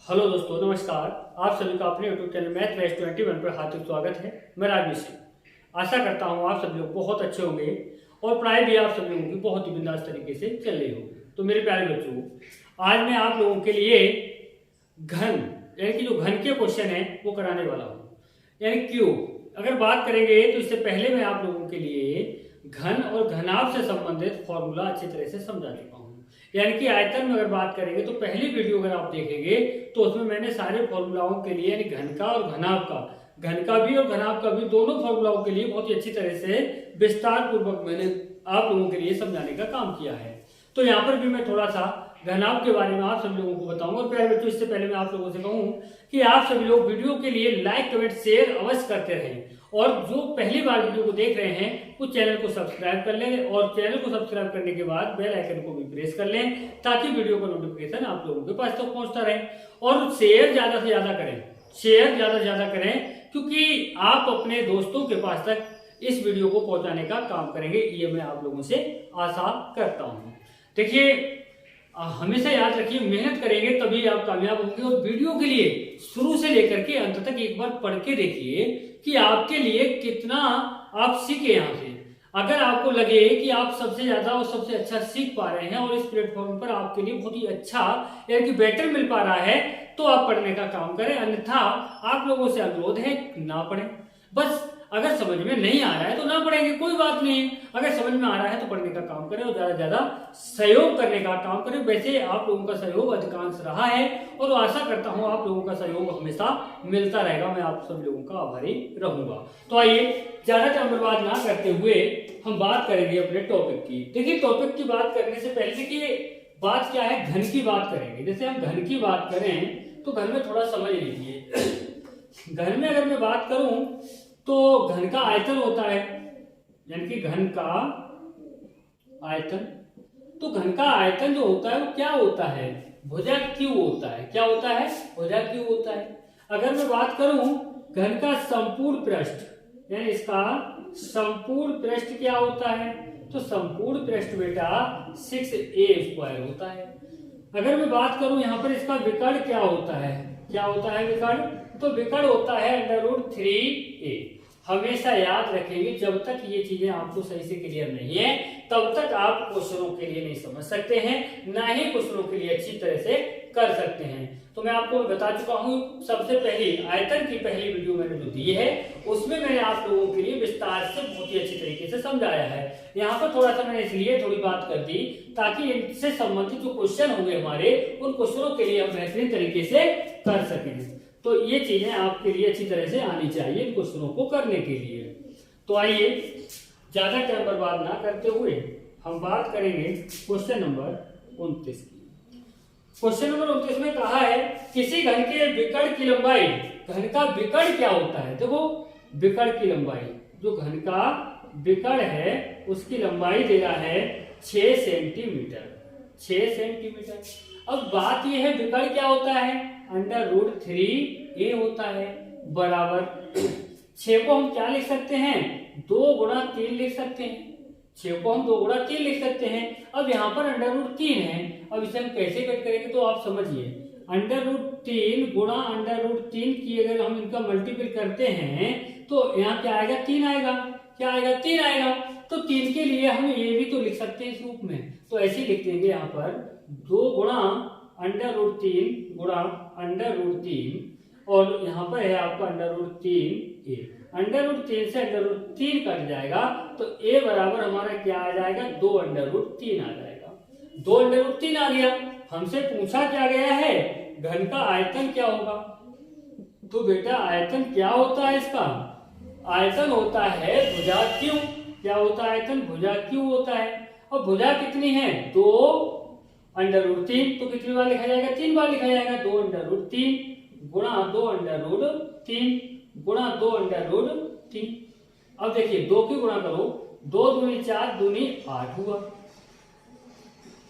Hello दोस्तों, नमस्कार। आप सभी का अपने यूट्यूब चैनल मैथ बेस्ट 21 पर हार्दिक स्वागत है। मैं राजवीर सिंह। आशा करता हूँ आप सभी लोग बहुत अच्छे होंगे और पढ़ाई भी आप सभी लोगों की बहुत ही बिंदास तरीके से चल रही होगी। तो मेरे प्यारे बच्चों, आज मैं आप लोगों के लिए घन यानी कि जो घन के क्वेश्चन है वो कराने वाला हूँ, यानी क्यूब। अगर बात करेंगे तो इससे पहले मैं आप लोगों के लिए घन और घनाभ से संबंधित फॉर्मूला अच्छी तरह से समझा चुका हूँ। यानी कि आयतन में अगर बात करेंगे तो पहली वीडियो अगर आप देखेंगे तो उसमें मैंने सारे फॉर्मूलाओं के लिए यानी घन का और घनाभ का, घन का भी और घनाभ का भी, दोनों फॉर्मूलाओं के लिए बहुत ही अच्छी तरह से विस्तार पूर्वक मैंने आप लोगों के लिए समझाने का काम किया है। तो यहाँ पर भी मैं थोड़ा सा घनाभ के बारे में आप सभी लोगों को बताऊंगा। और प्यारे बच्चों, इससे पहले मैं आप लोगों से कहूं कि आप सभी लोग वीडियो के लिए लाइक कमेंट शेयर अवश्य करते रहें, और जो पहली बार वीडियो को देख रहे हैं वो चैनल को सब्सक्राइब कर लें, और चैनल को सब्सक्राइब करने के बाद बेल आइकन को भी प्रेस कर लें ताकि वीडियो का नोटिफिकेशन आप लोगों के पास तक पहुंचता रहे। और शेयर ज्यादा से ज्यादा करें, शेयर ज्यादा से ज्यादा करें, क्योंकि आप अपने दोस्तों के पास तक इस वीडियो को पहुंचाने का काम करेंगे, ये मैं आप लोगों से आशा करता हूं। देखिए, हमेशा याद रखिए, मेहनत करेंगे तभी आप कामयाब होंगे। और वीडियो के लिए शुरू से लेकर के अंत तक एक बार पढ़ के देखिए कि आपके लिए कितना आप सीखे यहाँ से। अगर आपको लगे कि आप सबसे ज्यादा और सबसे अच्छा सीख पा रहे हैं और इस प्लेटफॉर्म पर आपके लिए बहुत ही अच्छा यानी कि बेटर मिल पा रहा है, तो आप पढ़ने का काम करें। अन्यथा आप लोगों से अनुरोध है, ना पढ़ें। बस अगर समझ में नहीं आ रहा है तो ना पढ़ेंगे, कोई बात नहीं। अगर समझ में आ रहा है तो पढ़ने का काम करें और ज्यादा से ज्यादा सहयोग करने का काम करें। वैसे आप लोगों का सहयोग अधिकांश रहा है और आशा करता हूं आप लोगों का सहयोग हमेशा मिलता रहेगा। मैं आप सब लोगों का आभारी रहूंगा। तो आइए, ज्यादा टाइम बर्बाद ना करते हुए हम बात करेंगे अपने टॉपिक की। देखिए, टॉपिक की बात करने से पहले देखिए बात क्या है, घन की बात करेंगे। जैसे हम घन की बात करें तो घन में थोड़ा समझ लीजिए। घन में अगर मैं बात करूं तो घन का आयतन होता है, यानी कि घन का आयतन। तो घन का आयतन जो होता है वो क्या होता है, भुजा क्यू होता है। क्या होता है, भुजा क्यू होता है। अगर मैं बात करूं घन का संपूर्ण पृष्ठ, यानी इसका संपूर्ण पृष्ठ क्या होता है, तो संपूर्ण पृष्ठ बेटा 6a² होता है। अगर मैं बात करूं यहां पर इसका विकर्ण क्या होता है, क्या होता है विकर्ण, तो विकर्ण होता है √3a। हमेशा याद रखेंगे, जब तक ये चीजें आपको सही से क्लियर नहीं है तब तक आप क्वेश्चनों के लिए नहीं समझ सकते हैं, ना ही क्वेश्चनों के लिए अच्छी तरह से कर सकते हैं। तो मैं आपको बता चुका हूं, सबसे पहली आयतन की पहली वीडियो मैंने जो दी है उसमें मैंने आप लोगों के लिए विस्तार से बहुत ही अच्छी तरीके से समझाया है। यहाँ पर थोड़ा सा मैंने इसलिए थोड़ी बात कर दी ताकि इनसे संबंधित जो क्वेश्चन होंगे हमारे, उन क्वेश्चनों के लिए हम बेहतरीन तरीके से कर सकें। तो ये चीजें आपके लिए अच्छी तरह से आनी चाहिए इन क्वेश्चनों को करने के लिए। तो आइए, ज्यादा टाइम बर्बाद ना करते हुए हम बात करेंगे क्वेश्चन नंबर 29 की। क्वेश्चन नंबर 29 में कहा है किसी घन के विकर्ण की लंबाई, घन का विकर्ण क्या होता है, देखो विकर्ण की लंबाई, जो घन का विकर्ण है उसकी लंबाई दे रहा है 6 सेंटीमीटर, 6 सेंटीमीटर। अब बात यह है विकर्ण क्या होता है, √3a होता है, बराबर 6 को हम क्या लिख सकते हैं, 2 गुणा 3 लिख सकते हैं। 6 को हम 2 गुणा 3 लिख सकते हैं। अब यहाँ पर √3 है, अब इसे हम कैसे कट करेंगे तो आप समझिए, √3 गुणा √3 की अगर हम इनका मल्टीपल करते हैं तो यहाँ क्या आएगा, 3 आएगा। क्या आएगा, 3 आएगा। तो 3 के लिए हम ये भी तो लिख सकते हैं इस रूप में, तो ऐसे ही लिख देंगे यहाँ पर 2 गुणा √3 गुणा √3, और यहाँ पर है आपका √3a। √3 से √3 कट जाएगा तो a बराबर हमारा क्या आ जाएगा, 2√3 आ जाएगा। 2√3 आ गया। हमसे पूछा क्या गया है, घन का आयतन क्या होगा। तो बेटा आयतन क्या होता है इसका, आयतन होता है भुजा क्यू। क्या होता है आयतन, भुजा क्यू होता है। और भुजा कितनी है, 2√3, तो कितनी बार लिखा जाएगा, 3 बार लिखा जाएगा। 2√3 गुणा 2√3 गुणा 2√3। अब देखिए 2 की गुणा करो, 2 दूनी 4 दूनी 8 हुआ।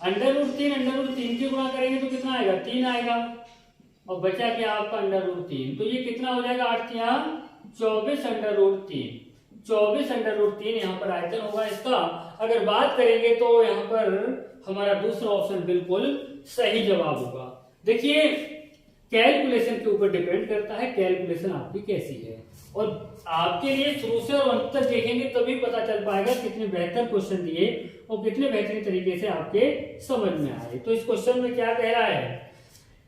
√3 की गुणा करेंगे तो कितना आएगा, 3 आएगा। और बचा क्या आपका √3, तो ये कितना हो जाएगा, 8 24 √3। 24 यहाँ पर आयतन होगा इसका। अगर बात करेंगे तो यहाँ पर हमारा दूसरा ऑप्शन बिल्कुल सही जवाब होगा। देखिए कैलकुलेशन के ऊपर डिपेंड करता है कैलकुलेशन आपकी कैसी है। और आपके लिए शुरू से और अंत तक देखेंगे तभी पता चल पाएगा कितने बेहतर क्वेश्चन दिए और कितने बेहतरीन तरीके से आपके समझ में आए। तो इस क्वेश्चन में क्या कह रहा है,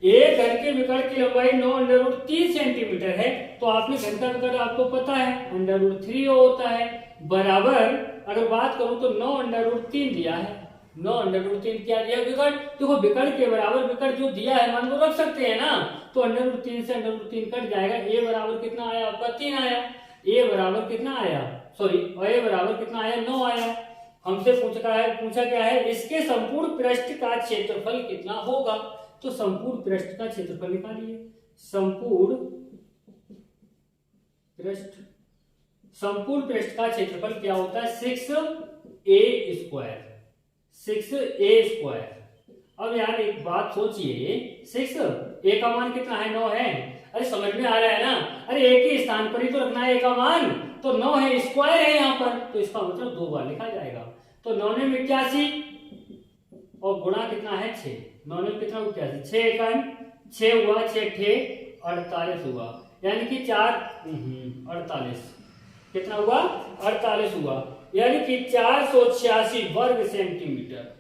एक घन के विकर्ण की लंबाई 9√3 सेंटीमीटर है। तो आपने घन का विकर्ण आपको पता है √3 होता है, बराबर अगर बात करूं तो 9√3 दिया है। 9√3 क्या दिया विकर्ण, देखो विकर्ण के बराबर विकर्ण जो दिया है मान को रख सकते हैं ना, तो √3 से √3 कट जाएगा। ए बराबर कितना आया आपका 3 आया। ए बराबर कितना आया, सॉरी ए बराबर कितना आया 9 आया। हमसे पूछा क्या है, इसके संपूर्ण पृष्ठ का क्षेत्रफल कितना होगा। तो संपूर्ण पृष्ठ का क्षेत्रफल निकालिए। संपूर्ण पृष्ठ का क्षेत्रफल क्या होता है 6a²। 6a²। अब यार एक बात सोचिए, 6 का मान कितना है 9 है। अरे समझ में आ रहा है ना, अरे एक ही स्थान पर ही तो रखना है का मान, तो 9 है स्क्वायर है यहाँ पर, तो इसका मतलब 2 बार लिखा जाएगा। तो 9 ने 81 और गुणा कितना है 6। 9 ने कितना 81, 6 एकम 6 हुआ, 6 ठे 48 हुआ, यानी कि 48 कितना हुआ 48 हुआ, यानी कि 486 वर्ग सेंटीमीटर।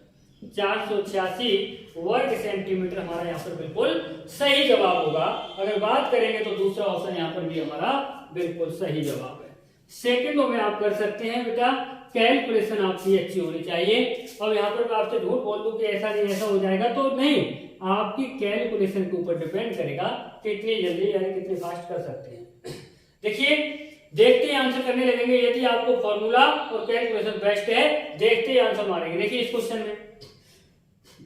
486 वर्ग सेंटीमीटर हमारा यहाँ पर बिल्कुल सही जवाब होगा। अगर बात करेंगे तो दूसरा ऑप्शन यहाँ पर भी हमारा बिल्कुल सही जवाब है। सेकंडों में आप कर सकते हैं बेटा, कैलकुलेशन आपकी अच्छी होनी चाहिए। अब यहाँ पर आपसे झूठ बोल दूं कि ऐसा नहीं ऐसा हो जाएगा, तो नहीं, आपकी कैलकुलेशन के ऊपर डिपेंड करेगा कितनी जल्दी यानी कितनी फास्ट कर सकते हैं। देखिए देखते ही आंसर करने लगेंगे। यदि आपको फॉर्मूला और कैलकुलेशन बेस्ट है, देखते ही आंसर मारेंगे। देखिए इस क्वेश्चन में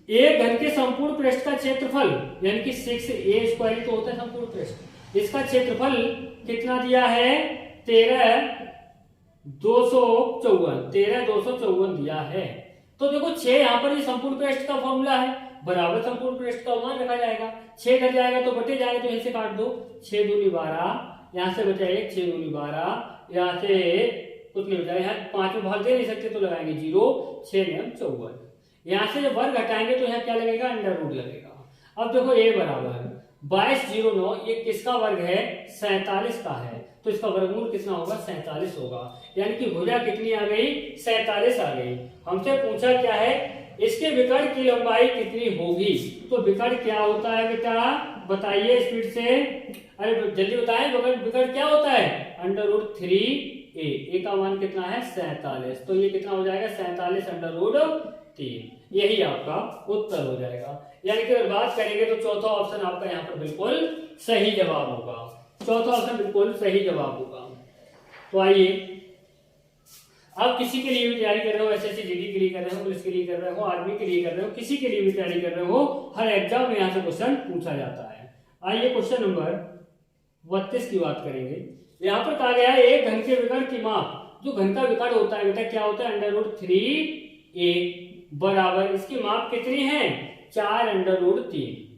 एक घन के संपूर्ण पृष्ठ का क्षेत्रफल यानी कि 6a² तो होता है संपूर्ण पृष्ठ, इसका क्षेत्रफल कितना दिया है 13,254 दिया है। तो देखो 6 यहाँ पर संपूर्ण पृष्ठ का फॉर्मूला है, बराबर संपूर्ण पृष्ठ का मान रखा जाएगा। 6 घट जाएगा तो बटे जाएगा, तो यहीं से काट दो। 6 दूनी 12, यहाँ से बचा 1, 6 दूनी 12, यहाँ से कुछ नहीं बचा, यहाँ 5 में भाग दे नहीं सकते तो लगाएंगे 0, 6 में 54। यहाँ से जब वर्ग हटाएंगे तो यहाँ क्या लगेगा अंडर रूट लगेगा। अब देखो a बराबर 2209, ये किसका वर्ग है 47 का है, तो इसका वर्गमूल कितना होगा 47 होगा, यानी कि भुजा कितनी आ गई 47 आ गई। हमसे पूछा क्या है इसके विकर्ण की लंबाई कितनी होगी, तो विकर्ण क्या होता है बेटा बताइए स्पीड से, अरे जल्दी बताएं विकर्ण क्या होता है √3a। a का मान कितना है 47, तो ये कितना हो जाएगा 47√3, यही आपका उत्तर हो जाएगा। यानी कि अगर बात करेंगे तो चौथा ऑप्शन आपका यहाँ पर बिल्कुल सही जवाब होगा। चौथा ऑप्शन बिल्कुल सही जवाब होगा। तो आइए, आप किसी के लिए भी तैयारी कर रहे हो, एसएससी जीडी के लिए कर रहे हो, पुलिस के लिए कर रहे हो, आर्मी के लिए कर रहे हो, किसी के लिए भी तैयारी कर रहे हो, हर एग्जाम में यहाँ से क्वेश्चन पूछा जाता है। आइए क्वेश्चन नंबर 32 की बात करेंगे। यहाँ पर कहा गया है एक घन के विकर्ण की माप, जो घन का विकर्ण होता है बेटा क्या होता है √3a बराबर इसकी माप कितनी है 4√3।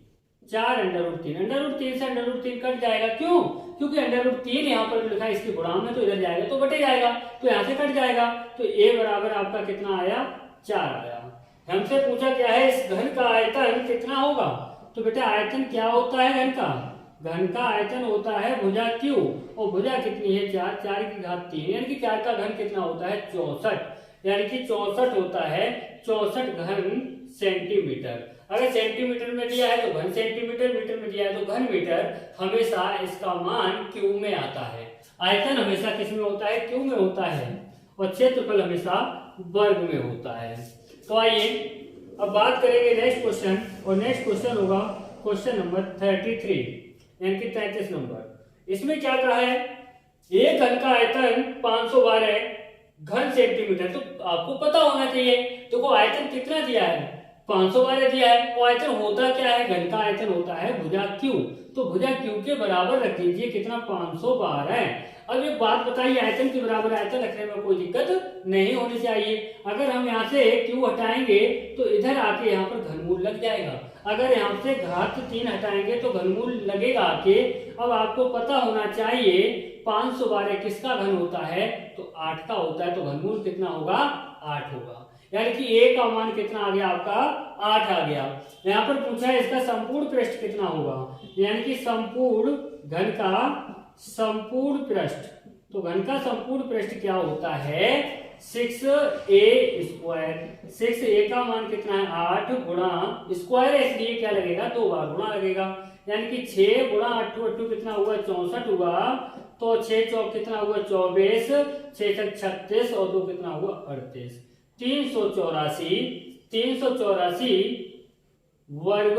4√3 से √3 कट जाएगा, क्यों, क्योंकि √3 यहाँ पर लिखा है इसके गुणांक में, तो इधर जाएगा तो बटे जाएगा, तो यहाँ से कट जाएगा, तो a बराबर आपका कितना आया 4 आया। हमसे पूछा क्या है इस घन का आयतन कितना होगा, तो बेटा आयतन क्या होता है घन का आयतन होता है भुजा q, और भुजा कितनी है 4, 4 की घात 3, यानी कि 4 का घन कितना होता है 64, यानी कि 64 होता है 64 घन सेंटीमीटर। अगर सेंटीमीटर में दिया है तो घन सेंटीमीटर, मीटर में दिया है तो घन मीटर, हमेशा इसका मान क्यू में आता है। आयतन हमेशा किस में होता है क्यू में होता है, और क्षेत्रफल हमेशा वर्ग में होता है। तो आइए अब बात करेंगे नेक्स्ट क्वेश्चन, और नेक्स्ट क्वेश्चन होगा क्वेश्चन नंबर 33 यानी कि 33 नंबर। इसमें क्या कहा है एक घन का आयतन 512 घन सेंटीमीटर, तो आपको पता होना चाहिए। देखो आयतन कितना दिया है 512 दिया है, और आयतन होता क्या है घन का आयतन होता है भुजा q, तो भुजा q के बराबर रख दीजिए कितना 512 है। अब एक बात बताइए आयतन के बराबर आयतन रखने में कोई दिक्कत नहीं होनी चाहिए। अगर हम यहाँ से q हटाएंगे तो इधर आके यहाँ पर घनमूल लग जाएगा, अगर यहाँ से घात 3 हटाएंगे तो घनमूल लगेगा आके। अब आपको पता होना चाहिए 512 किसका घन होता है, तो 8 का होता है, तो घनमूल कितना होगा 8 होगा। यानी कि ए का मान कितना आ गया आपका 8 आ गया। यहाँ पर पूछा है इसका संपूर्ण पृष्ठ कितना होगा, यानी कि संपूर्ण घन का संपूर्ण पृष्ठ। तो घन का संपूर्ण पृष्ठ क्या होता है 6a²। 6a का मान कितना है 8 गुणा स्क्वायर है इसलिए क्या लगेगा 2 बार गुणा लगेगा, यानी कि 6 गुणा 8 8 कितना हुआ 64 हुआ। तो 6 चौक कितना हुआ 24, 6 तक 36 और 2 कितना हुआ 38। 384 वर्ग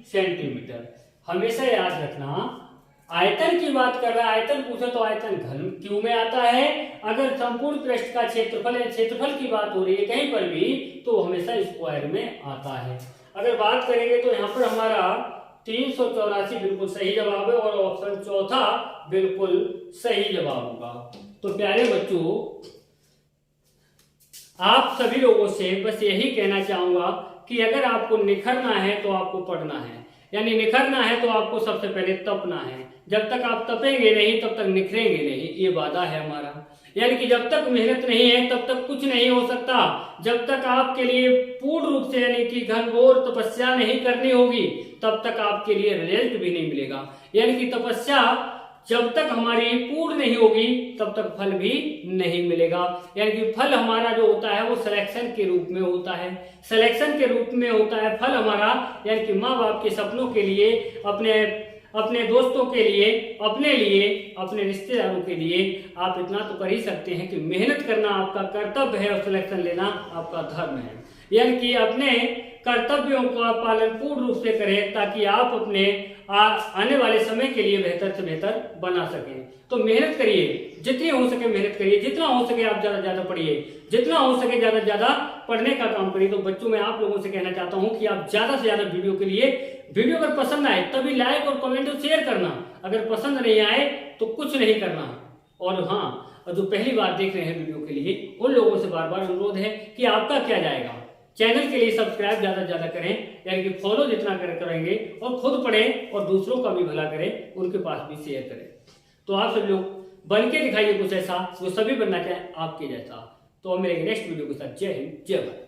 सेंटीमीटर। हमेशा याद रखना आयतन की बात कर रहा है, आयतन पूछे तो आयतन घन क्यों में आता है। अगर संपूर्ण पृष्ठ का क्षेत्रफल है, क्षेत्रफल की बात हो रही है कहीं पर भी, तो हमेशा स्क्वायर में आता है। अगर बात करेंगे तो यहाँ पर हमारा 384 बिल्कुल सही जवाब है और ऑप्शन चौथा बिल्कुल सही जवाब होगा। तो प्यारे बच्चों, आप सभी लोगों से बस यही कहना चाहूंगा कि अगर आपको निखरना है तो आपको पढ़ना है, यानी निखरना है तो आपको सबसे पहले तपना है। जब तक आप तपेंगे नहीं तब तक निखरेंगे नहीं, ये वादा है हमारा। यानी कि जब तक मेहनत नहीं है तब तक कुछ नहीं हो सकता। जब तक आपके लिए पूर्ण रूप से यानी कि घनघोर तपस्या नहीं करनी होगी तब तक आपके लिए रिजल्ट भी नहीं मिलेगा। यानी कि तपस्या जब तक हमारी पूर्ण नहीं होगी तब तक फल भी नहीं मिलेगा। यानी कि फल हमारा जो होता है वो सिलेक्शन के रूप में होता है, सिलेक्शन के रूप में होता है फल हमारा। यानी कि माँ बाप के सपनों के लिए, अपने दोस्तों के लिए, अपने लिए, अपने रिश्तेदारों के लिए आप इतना तो कर ही सकते हैं कि मेहनत करना आपका कर्तव्य है और सिलेक्शन लेना आपका धर्म है। यानी कि अपने कर्तव्यों का पालन पूर्ण रूप से करें ताकि आप अपने आने वाले समय के लिए बेहतर से बेहतर बना सकें। तो मेहनत करिए, जितनी हो सके मेहनत करिए, जितना हो सके आप ज्यादा ज्यादा पढ़िए, जितना हो सके ज्यादा ज्यादा पढ़ने का काम करिए। तो बच्चों मैं आप लोगों से कहना चाहता हूं कि आप ज्यादा से ज्यादा वीडियो अगर पसंद आए तभी लाइक और कमेंट और शेयर करना, अगर पसंद नहीं आए तो कुछ नहीं करना। और हाँ, जो पहली बार देख रहे हैं वीडियो के लिए उन लोगों से बार बार अनुरोध है कि आपका क्या जाएगा, चैनल के लिए सब्सक्राइब ज्यादा से ज्यादा करें, यानी कि फॉलो जितना करेंगे और खुद पढ़ें और दूसरों का भी भला करें, उनके पास भी शेयर करें। तो आप सब लोग बन के दिखाइए कुछ ऐसा जो सभी बनना चाहें आपके जैसा। तो हम मिलेंगे नेक्स्ट वीडियो के साथ। जय हिंद, जय भारत।